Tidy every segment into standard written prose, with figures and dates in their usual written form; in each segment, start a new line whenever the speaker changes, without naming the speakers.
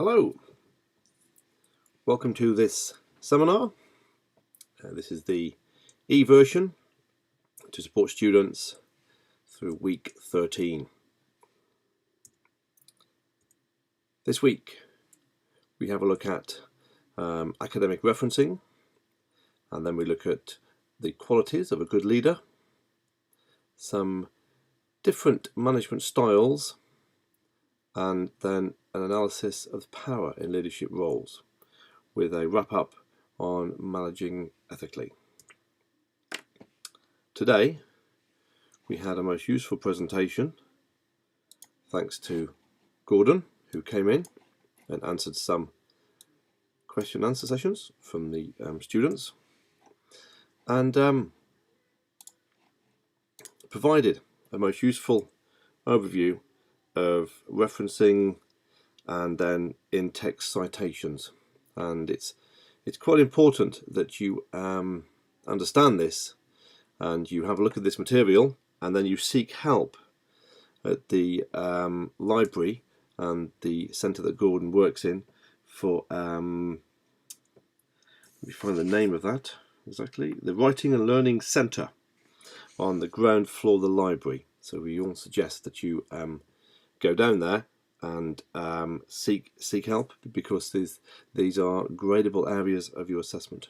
Hello, welcome to this seminar. This is the e-version to support students through week 13. This week we have a look at academic referencing, and then we look at the qualities of a good leader, some different management styles, and then an analysis of power in leadership roles, with a wrap up on managing ethically. Today we had a most useful presentation thanks to Gordon, who came in and answered some question and answer sessions from the students, and provided a most useful overview of referencing and then in-text citations. And it's quite important that you understand this, and you have a look at this material, and then you seek help at the library and the centre that Gordon works in for, let me find the name of that exactly, the Writing and Learning Centre on the ground floor of the library. So we all suggest that you go down there and seek help, because these are gradable areas of your assessment.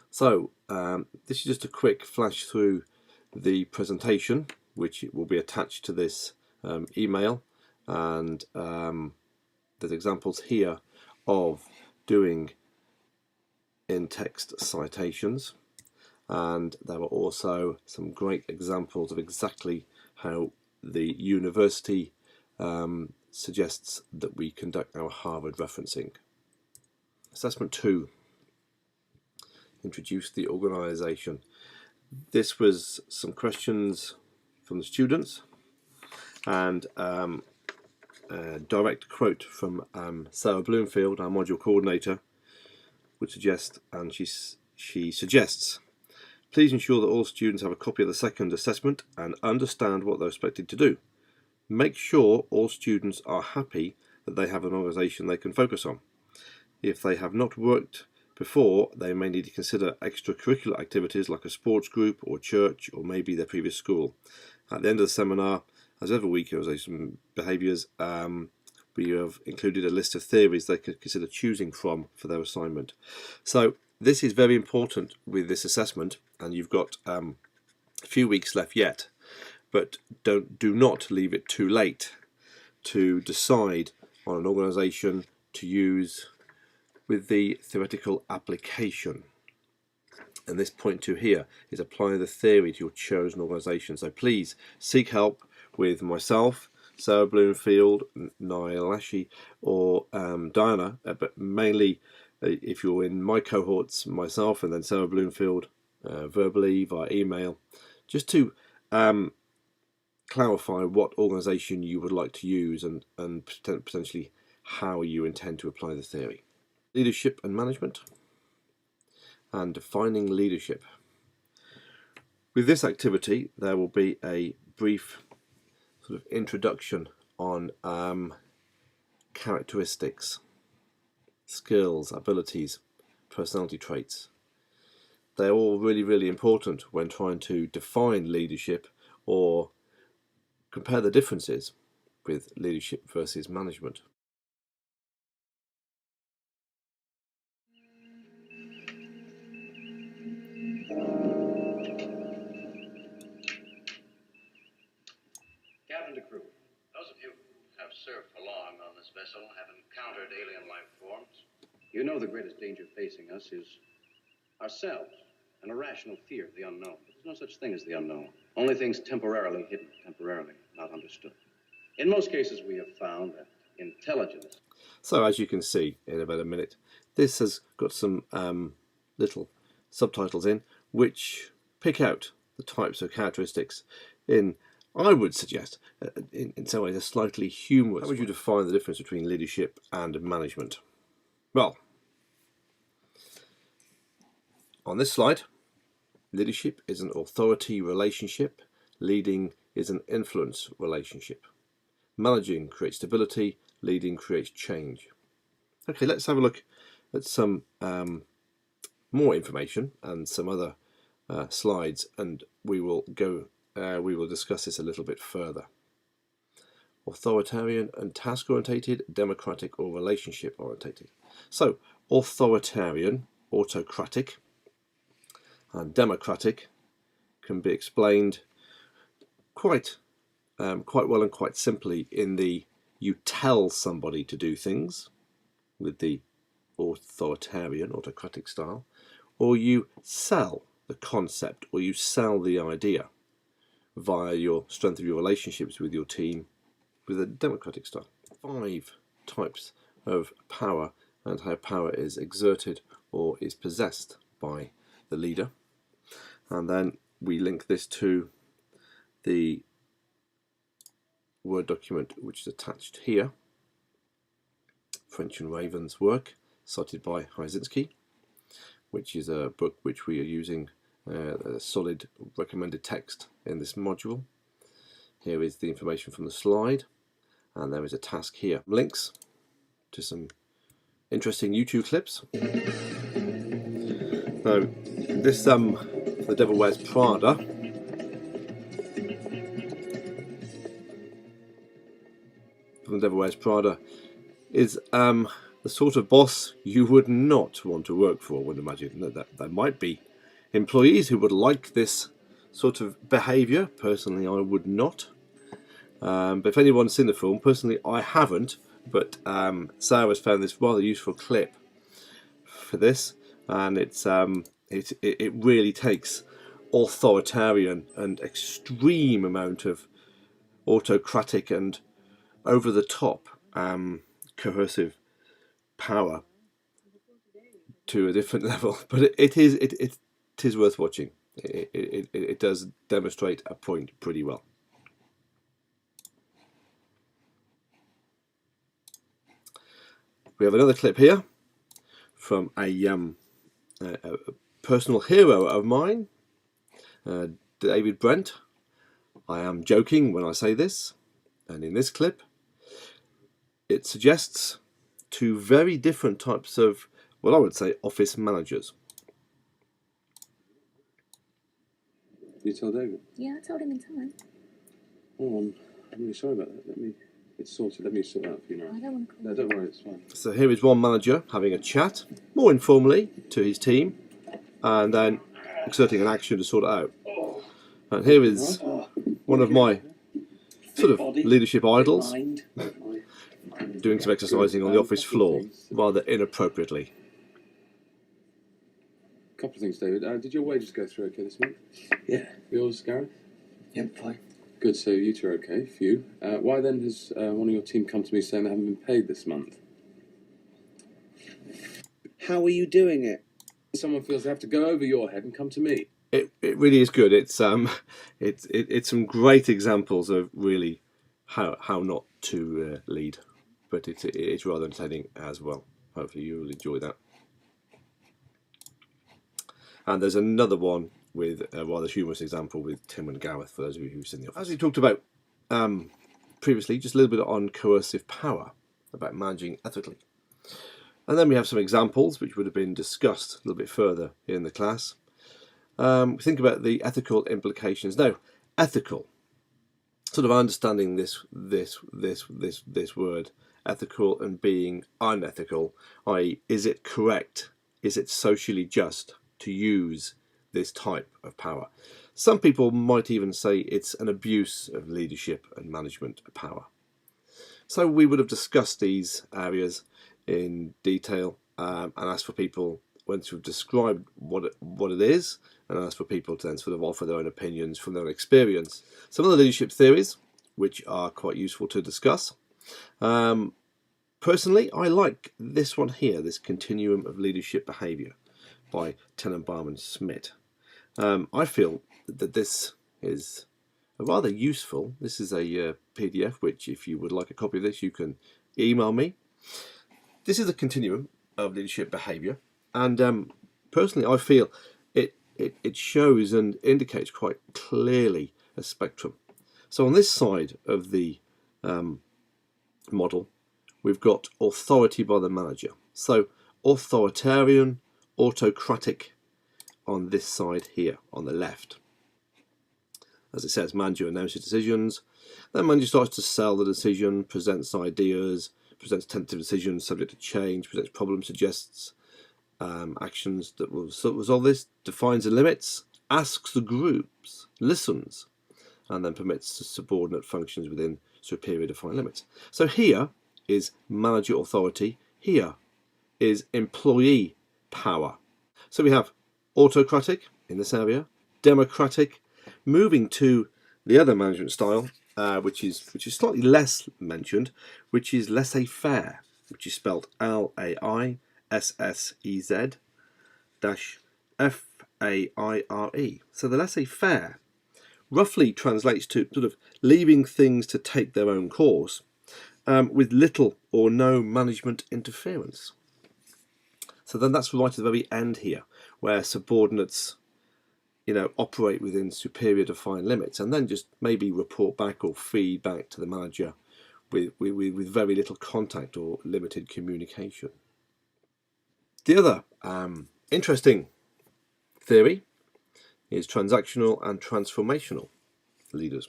So this is just a quick flash through the presentation, which will be attached to this email, and there's examples here of doing in-text citations, and there are also some great examples of exactly how the university suggests that we conduct our Harvard referencing. Assessment 2, introduce the organisation. This was some questions from the students, and a direct quote from Sarah Bloomfield, our module coordinator, would suggest, and she suggests, please ensure that all students have a copy of the second assessment and understand what they're expected to do. Make sure all students are happy that they have an organisation they can focus on. If they have not worked before, they may need to consider extracurricular activities like a sports group or church, or maybe their previous school. At the end of the seminar, as every week organisation behaviours, we have included a list of theories they could consider choosing from for their assignment. So this is very important with this assessment, and you've got a few weeks left yet, but do not leave it too late to decide on an organisation to use with the theoretical application. And this point 2 here is applying the theory to your chosen organisation. So please seek help with myself, Sarah Bloomfield, Niall Ashley, or Diana, but mainly if you're in my cohorts, myself and then Sarah Bloomfield, verbally via email, just to clarify what organisation you would like to use, and potentially how you intend to apply the theory. Leadership and management, and defining leadership. With this activity, there will be a brief sort of introduction on characteristics, skills, abilities, personality traits. They're all really, really important when trying to define leadership or compare the differences with leadership versus management.
Captain to crew. Those of you who have served for long on this vessel have encountered alien life forms. You know the greatest danger facing us is ourselves, an irrational fear of the unknown. There's no such thing as the unknown. Only things temporarily hidden, temporarily not understood. In most cases, we have found that intelligence.
So as you can see in about a minute, this has got some little subtitles in which pick out the types of characteristics in, I would suggest, in some ways a slightly humorous. How would you define the difference between leadership and management? Well, on this slide, leadership is an authority relationship, leading is an influence relationship. Managing creates stability leading creates change. Okay, let's have a look at some more information and some other slides, and we will discuss this a little bit further. Authoritarian and task-orientated, democratic or relationship-orientated. So, authoritarian, autocratic, and democratic can be explained quite well and quite simply in the you tell somebody to do things with the authoritarian, autocratic style, or you sell the concept or you sell the idea via your strength of your relationships with your team with a democratic style. 5 types of power and how power is exerted or is possessed by the leader. And then we link this to the Word document which is attached here, French and Raven's work, cited by Hajzinski, which is a book which we are using a solid recommended text in this module. Here is the information from the slide, and there is a task here. Links to some interesting YouTube clips. Now, this The Devil Wears Prada. From The Devil Wears Prada is the sort of boss you would not want to work for. I would imagine that there might be employees who would like this sort of behaviour. Personally, I would not. But if anyone's seen the film, personally I haven't, but Sarah's found this rather useful clip for this, and it really takes authoritarian and extreme amount of autocratic and over the top coercive power to a different level. But it is worth watching. It does demonstrate a point pretty well. We have another clip here from a personal hero of mine, David Brent. I am joking when I say this, and in this clip it suggests 2 very different types of, well, I would say, office managers.
You tell David?
Yeah, I told him in time.
Oh, I'm really sorry about that. It's sorted. Let me sort that out for you now.
I don't want to call
No, don't worry, it's fine.
So here is one manager having a chat, more informally, to his team, and then exerting an action to sort it out. And here is one of my sort of leadership idols doing some exercising on the office floor, rather inappropriately.
A couple of things, David. Did your wages go through okay this month?
Yeah.
Yours, Gareth?
Yep, fine.
Good, so you two are okay. Phew. Why then has one of your team come to me saying they haven't been paid this month?
How are you doing it?
Someone feels they have to go over your head and come to me.
It really is good. It's some great examples of really how not to lead, but it's rather entertaining as well. Hopefully you will enjoy that. And there's another one with a rather humorous example with Tim and Gareth, for those of you who've seen The Office. As we talked about previously, just a little bit on coercive power, about managing ethically. And then we have some examples which would have been discussed a little bit further in the class. Think about the ethical implications. Now, ethical, sort of understanding this word, ethical, and being unethical, i.e., is it correct? Is it socially just to use this type of power? Some people might even say it's an abuse of leadership and management power. So we would have discussed these areas in detail and asked for people, once we've described what it is, and asked for people to then sort of offer their own opinions from their own experience. Some of the leadership theories, which are quite useful to discuss. Personally, I like this one here, this Continuum of Leadership Behaviour by Tenenbaum and Schmidt. I feel that this is a rather useful. This is a PDF, which if you would like a copy of this, you can email me. This is a continuum of leadership behaviour, and personally I feel it shows and indicates quite clearly a spectrum. So on this side of the model, we've got authority by the manager. So authoritarian, autocratic on this side here on the left. As it says, manager announces decisions. Then manager starts to sell the decision, presents ideas, presents tentative decisions subject to change, presents problems, suggests actions that will resolve this, defines the limits, asks the groups, listens, and then permits subordinate functions within superior defined limits. So here is manager authority, here is employee power. So we have autocratic in this area, democratic, moving to the other management style, which is slightly less mentioned, which is laissez-faire, which is spelled LAISSEZ FAIRE. So the laissez-faire roughly translates to sort of leaving things to take their own course, with little or no management interference. So then that's right at the very end here, where subordinates, operate within superior defined limits, and then just maybe report back or feed back to the manager with very little contact or limited communication. The other interesting theory is transactional and transformational leaders.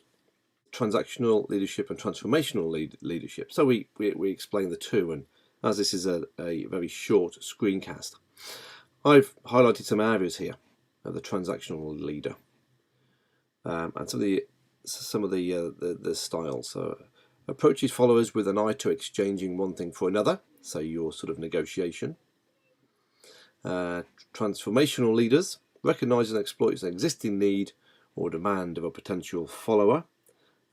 Transactional leadership and transformational leadership. So we explain the two, and as this is a very short screencast, I've highlighted some areas here of the transactional leader, and some of the styles. So approaches followers with an eye to exchanging one thing for another. So your sort of negotiation. Transformational leaders recognise and exploits an existing need or demand of a potential follower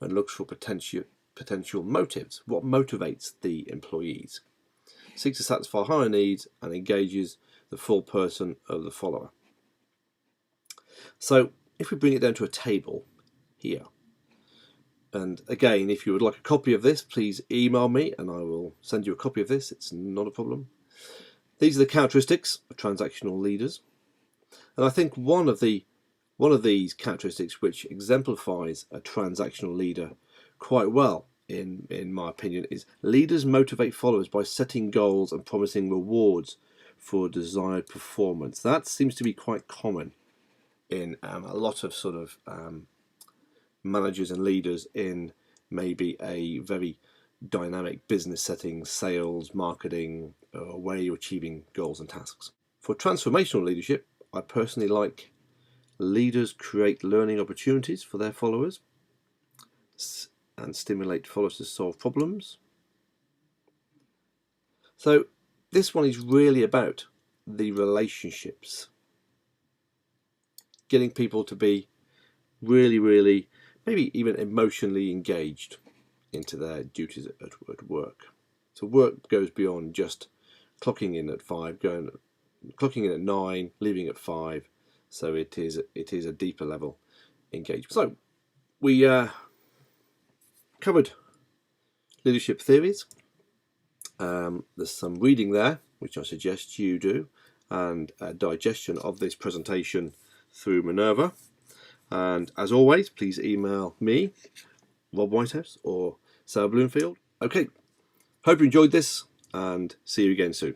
and looks for potential motives. What motivates the employees? Seeks to satisfy higher needs and engages the full person of the follower. So if we bring it down to a table here, and again, if you would like a copy of this, please email me and I will send you a copy of this. It's not a problem. These are the characteristics of transactional leaders, and I think one of these characteristics which exemplifies a transactional leader quite well, in my opinion, is leaders motivate followers by setting goals and promising rewards for desired performance. That seems to be quite common in a lot of sort of managers and leaders in maybe a very dynamic business setting, sales, marketing, where you're achieving goals and tasks. For transformational leadership, I personally like leaders create learning opportunities for their followers and stimulate followers to solve problems. So this one is really about the relationships, getting people to be really, maybe even emotionally engaged into their duties at work. So work goes beyond just clocking in at 5, clocking in at 9, leaving at 5. So it is a deeper level engagement. So we covered leadership theories. There's some reading there, which I suggest you do, and a digestion of this presentation through Minerva. And as always, please email me, Rob Whitehouse, or Sarah Bloomfield. Okay, hope you enjoyed this, and see you again soon.